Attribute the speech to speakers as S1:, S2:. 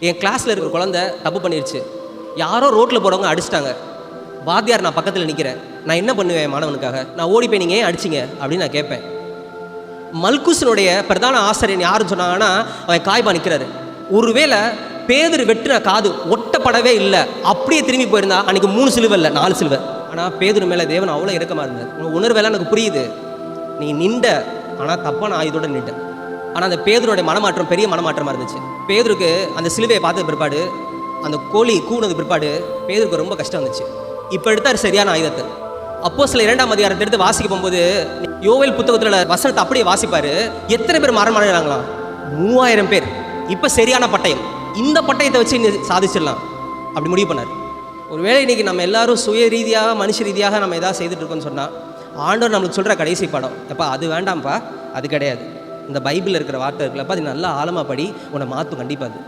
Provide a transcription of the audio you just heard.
S1: என் கிளாஸில் இருக்கிற குழந்தை தப்பு பண்ணிருச்சு. யாரோ ரோட்டில் போகிறவங்க அடிச்சிட்டாங்க. வாத்தியார் நான் பக்கத்தில் நிற்கிறேன். நான் என்ன பண்ணுவேன் மாணவனுக்காக? நான் ஓடி போய் நீங்கள் ஏன் அடிச்சிங்க அப்படின்னு நான் கேட்பேன். மல்குஸினுடைய பிரதான ஆசிரியர் யாருன்னு சொன்னாங்கன்னா அவன் காய்பா நிற்கிறாரு. ஒருவேளை பேதுரு வெட்டின காது ஒட்டப்படவே இல்லை, அப்படியே திரும்பி போயிருந்தா அன்றைக்கி 3 சிலுவை இல்லை 4 சிலுவை. ஆனால் பேதுரு மேலே தேவன் அவ்வளோ இறக்கமாக இருந்தார். உங்கள் உணர்வெல்லாம் எனக்கு புரியுது, நீ நின்ற ஆனால் தப்பான ஆயுதோடு நின்ற. ஆனால் அந்த பேதுருடைய மனமாற்றம் பெரிய மனமாற்றமாக இருந்துச்சு. பேதுருக்கு அந்த சிலுவையை பார்த்த பிற்பாடு, அந்த கோழி கூனது பிற்பாடு பேதுருக்கு ரொம்ப கஷ்டம் வந்துச்சு. இப்போ எடுத்தார் சரியான ஆயுதத்தை. அப்போஸ்தலர் 2ஆம் அதிகாரத்தை எடுத்து வாசிக்க போகும்போது யோவேல் புத்தகத்தில் வசனத்தை அப்படியே வாசிப்பார். எத்தனை பேர் மரணம் அடைகிறாங்களாம்? 3000 பேர். இப்போ சரியான பட்டயம், இந்த பட்டயத்தை வச்சு சாதிச்சிடலாம் அப்படி முடிவு பண்ணார். ஒருவேளை இன்றைக்கி நம்ம எல்லாரும் சுய ரீதியாக மனுஷ ரீதியாக நம்ம எதாவது செய்துட்டு இருக்கோம்னு சொன்னால், ஆண்டவர் நம்மளுக்கு சொல்கிற கடைசி படம், எப்பா அது வேண்டாம்ப்பா, அது கிடையாது, இந்த பைபிளில் இருக்கிற வார்த்தை இருக்குல்லப்பா, அது நல்லா ஆழமாக படி, உன்னை மாற்றும் கண்டிப்பாக. அது